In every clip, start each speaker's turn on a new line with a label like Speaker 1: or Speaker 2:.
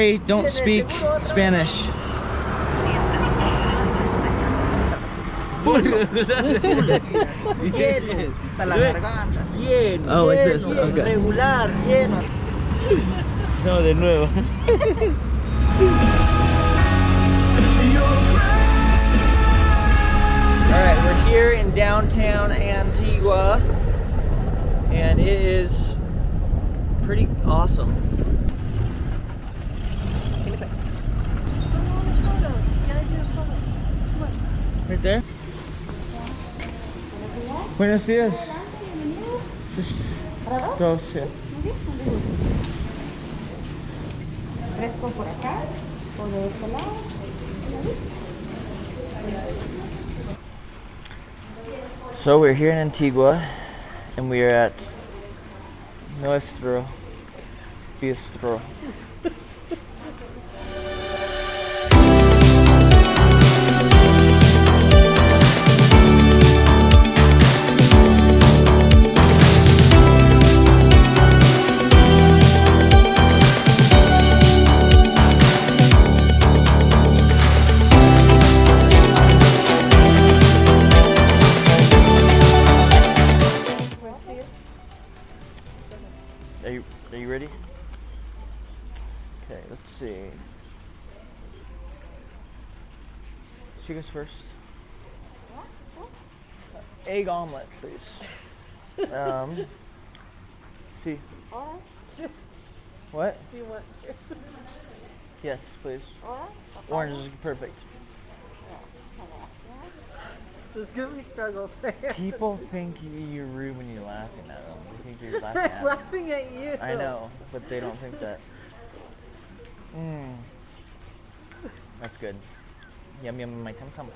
Speaker 1: sorry, don't speak Spanish. Oh, like this. Okay.
Speaker 2: Regular, lleno.
Speaker 1: No, de nuevo. Alright, we're here in downtown Antigua, and it is pretty awesome. Right there? Buenos dias. Just dos, yeah.
Speaker 3: Fresco por acá o de este lado.
Speaker 1: So we're here in Antigua, and we are at Nuestro Bistro. Are you ready? Okay, let's see. She goes first. Egg omelet, please. See. What?
Speaker 3: Do you want?
Speaker 1: Yes, please. Orange is perfect.
Speaker 3: It's gonna be struggle.
Speaker 1: People think you're rude when you're laughing at them. They think you're laughing at
Speaker 3: I'm
Speaker 1: them.
Speaker 3: laughing at you.
Speaker 1: I know, but they don't think that. That's good. Yum yum in my tum tum.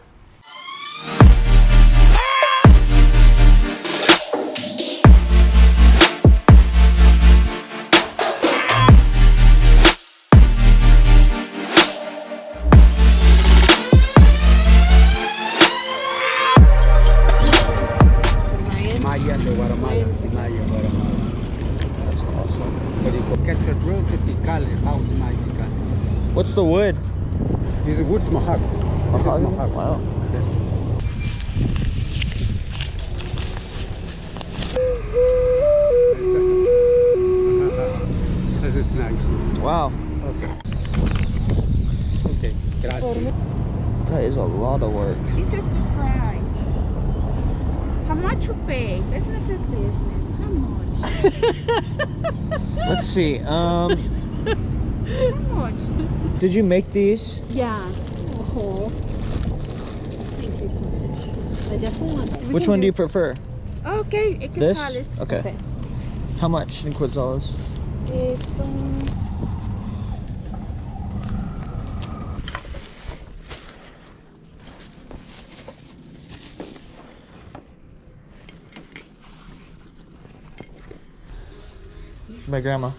Speaker 1: That's awesome. What's the wood?
Speaker 4: This is wood mahogany.
Speaker 1: Mahogany? Wow.
Speaker 4: Yes. This is nice.
Speaker 1: Wow.
Speaker 4: Okay. Okay. Gracias.
Speaker 1: That is a lot of work.
Speaker 5: This is good price. How much you pay? Business is business. How much?
Speaker 1: Let's see.
Speaker 5: How much?
Speaker 1: Did you make these?
Speaker 3: Yeah. Oh. Thank you so much. I definitely want.
Speaker 1: Which one do you prefer?
Speaker 5: Okay,
Speaker 1: This?
Speaker 5: Quetzales.
Speaker 1: Okay.
Speaker 3: Okay.
Speaker 1: How much in Quetzales? My grandma.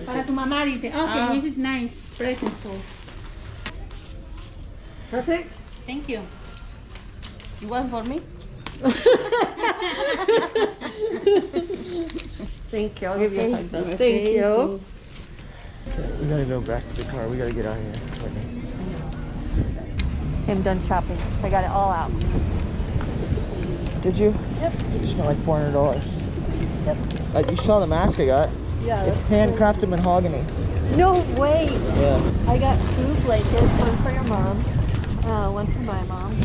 Speaker 3: Para tu mamá dice, okay, this is nice. Present for. Perfect. Thank you. You want for me? Thank you. I'll give you a hug. Thank you.
Speaker 1: Okay, we gotta go back to the car. We gotta get out of here.
Speaker 3: I'm done shopping. I got it all out.
Speaker 1: Did you?
Speaker 3: Yep.
Speaker 1: You spent like $400.
Speaker 3: Yep.
Speaker 1: You saw the mask I got.
Speaker 3: Yeah.
Speaker 1: It's handcrafted mahogany.
Speaker 3: No way.
Speaker 1: Yeah.
Speaker 3: I got 2 blankets, one for your mom, one for my mom.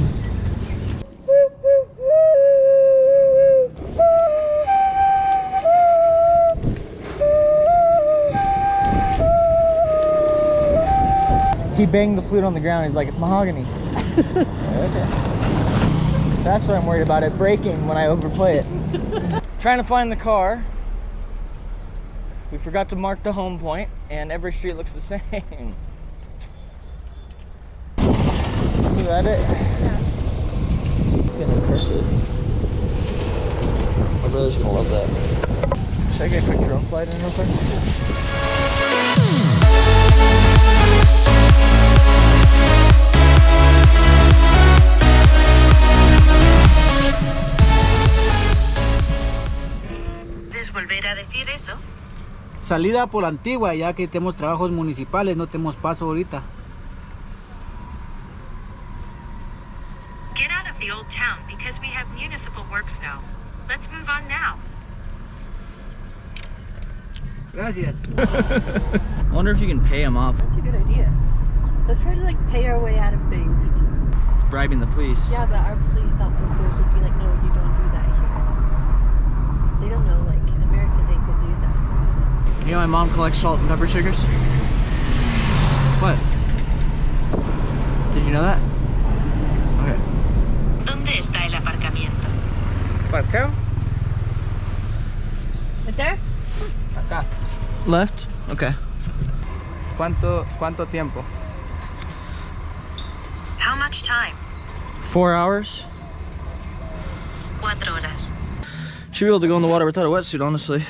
Speaker 1: He banged the flute on the ground. He's like, it's mahogany. Okay. That's what I'm worried about, it breaking when I overplay it. Trying to find the car. We forgot to mark the home point, and every street looks the same. Is that it?
Speaker 3: Yeah.
Speaker 1: Gonna curse it. My brother's gonna love that. Should I get a quick drone flight in real quick?
Speaker 2: salida por la Antigua, ya que tenemos trabajos municipales, no tenemos paso ahorita.
Speaker 6: Get out of the old town because we have municipal works now. Let's move on now.
Speaker 2: Gracias.
Speaker 1: I wonder if you can pay him off.
Speaker 3: That's a good idea. Let's try to like pay our way out of things.
Speaker 1: It's bribing the police.
Speaker 3: Yeah, but our police officers would be like, no, you don't do that here. They don't know, like, in America they could do that.
Speaker 1: You know my mom collects salt and pepper shakers? What? Did you know that? Okay.
Speaker 6: ¿Dónde está el aparcamiento?
Speaker 2: ¿Parqueo?
Speaker 3: Right there?
Speaker 2: Acá.
Speaker 1: Left? Okay.
Speaker 2: ¿Cuánto tiempo?
Speaker 6: How much time?
Speaker 1: 4 hours.
Speaker 6: 4 horas.
Speaker 1: Should be able to go in the water without a wetsuit, honestly.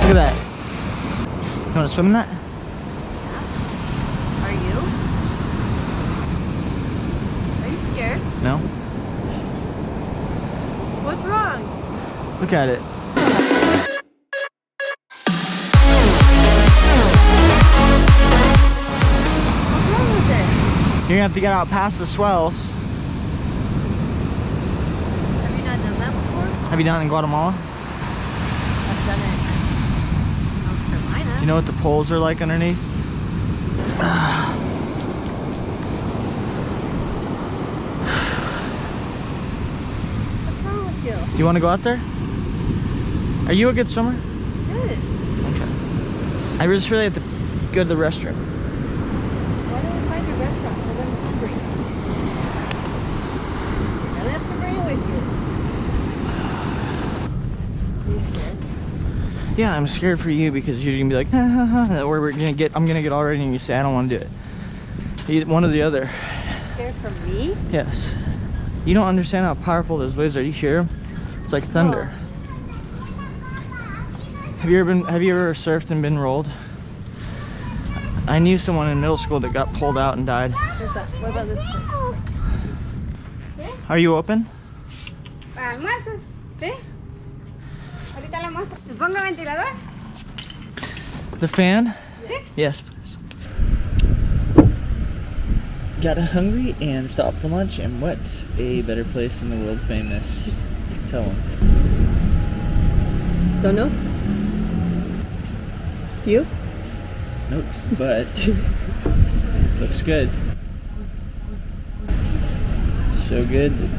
Speaker 1: Look at that. You want to swim in that?
Speaker 3: Are you? Are you scared?
Speaker 1: No?
Speaker 3: What's wrong?
Speaker 1: Look at it.
Speaker 3: What's wrong with it?
Speaker 1: You're gonna have to get out past the swells.
Speaker 3: Have you not done that before?
Speaker 1: Have you done it in Guatemala?
Speaker 3: I've done it in North Carolina.
Speaker 1: Do you know what the poles are like underneath?
Speaker 3: What's wrong with you?
Speaker 1: Do you want to go out there? Are you a good swimmer?
Speaker 3: Good.
Speaker 1: Okay. I just really have to go to the restroom.
Speaker 3: Why don't we find a restaurant? Because I'm hungry. You're gonna have to bring it with you. Are you scared?
Speaker 1: Yeah, I'm scared for you because you're gonna be like, ha, ha, ha, or I'm gonna get all ready and you say, I don't want to do it. One or the other.
Speaker 3: Scared from me?
Speaker 1: Yes. You don't understand how powerful those waves are. You hear them? It's like thunder. Have you ever surfed and been rolled? I knew someone in middle school that got pulled out and died.
Speaker 3: What's that? What about this place?
Speaker 1: Are you open?
Speaker 5: Para almuerzos, ¿sí? Ahorita le muestro. ¿Les pongo ventilador?
Speaker 1: The fan?
Speaker 5: ¿Sí?
Speaker 1: Yes, please. Got hungry and stopped for lunch, and what a better place than the world famous. Tell them.
Speaker 3: Don't know? Do you?
Speaker 1: Nope, but looks good. So good that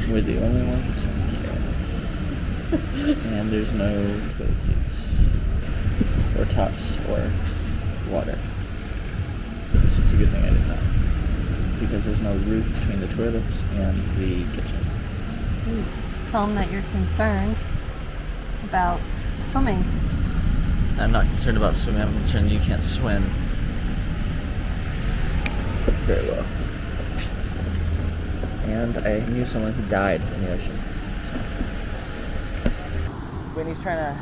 Speaker 1: we're the only ones here. And there's no toilet seats or tops or water. It's a good thing I did not, because there's no roof between the toilets and the kitchen.
Speaker 3: Tell them that you're concerned about swimming.
Speaker 1: I'm not concerned about swimming, I'm concerned you can't swim very well. And I knew someone who died in the ocean. So. Whitney's trying to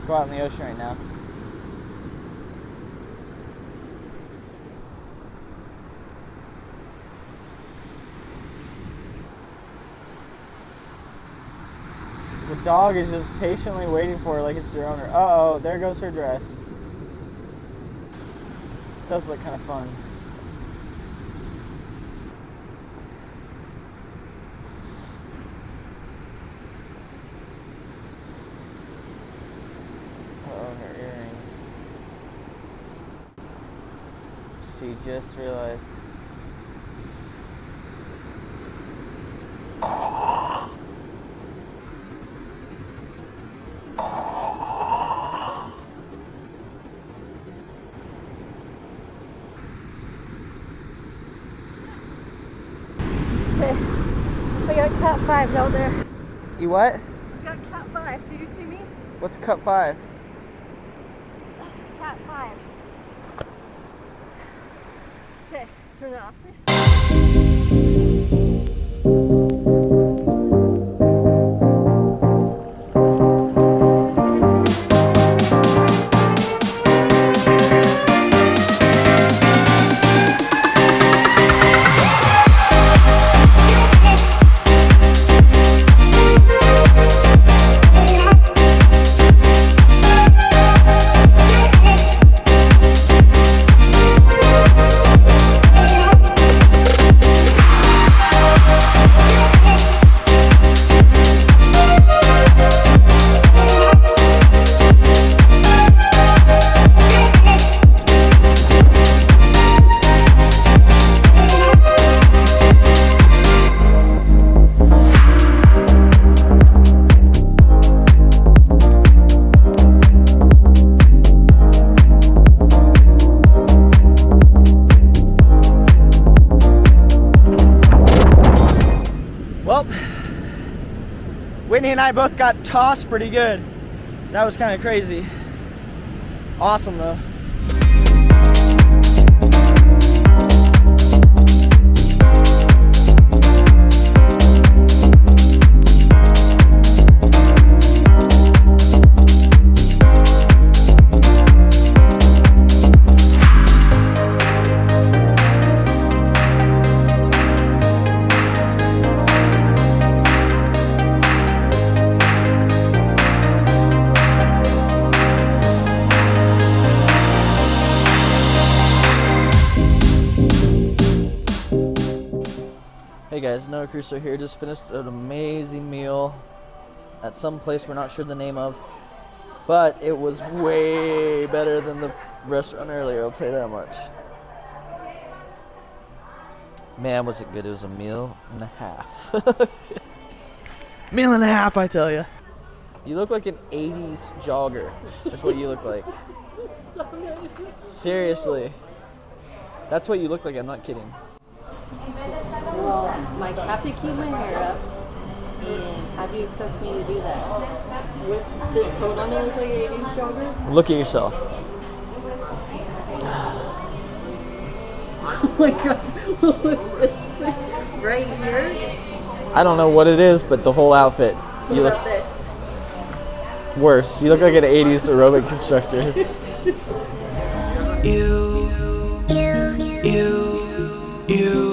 Speaker 1: go out in the ocean right now. The dog is just patiently waiting for her like it's their owner. Uh-oh, there goes her dress. It does look kind of fun. Uh-oh, her earrings. She just realized.
Speaker 3: I got cat 5 down there.
Speaker 1: You what?
Speaker 3: I got cat 5. Did you see me?
Speaker 1: What's cup 5?
Speaker 3: Cat 5. Okay, Turn it off, please.
Speaker 1: Well, Whitney and I both got tossed pretty good. That was kind of crazy. Awesome though. Hey guys, Noah Crusoe here. Just finished an amazing meal at some place we're not sure the name of, but it was way better than the restaurant earlier, I'll tell you that much. Man, was it good. It was a meal and a half. Meal and a half, I tell you. You look like an 80s jogger. That's what you look like. Seriously. That's what you look like, I'm not kidding.
Speaker 3: Well, I have to keep my hair up, and how do you expect me to do that? With this coat on, I look like an 80s jogger?
Speaker 1: Look at yourself.
Speaker 3: Oh my god, right here?
Speaker 1: I don't know what it is, but the whole outfit.
Speaker 3: What
Speaker 1: You
Speaker 3: about
Speaker 1: look
Speaker 3: this?
Speaker 1: worse. You look like an 80s aerobic instructor.
Speaker 7: You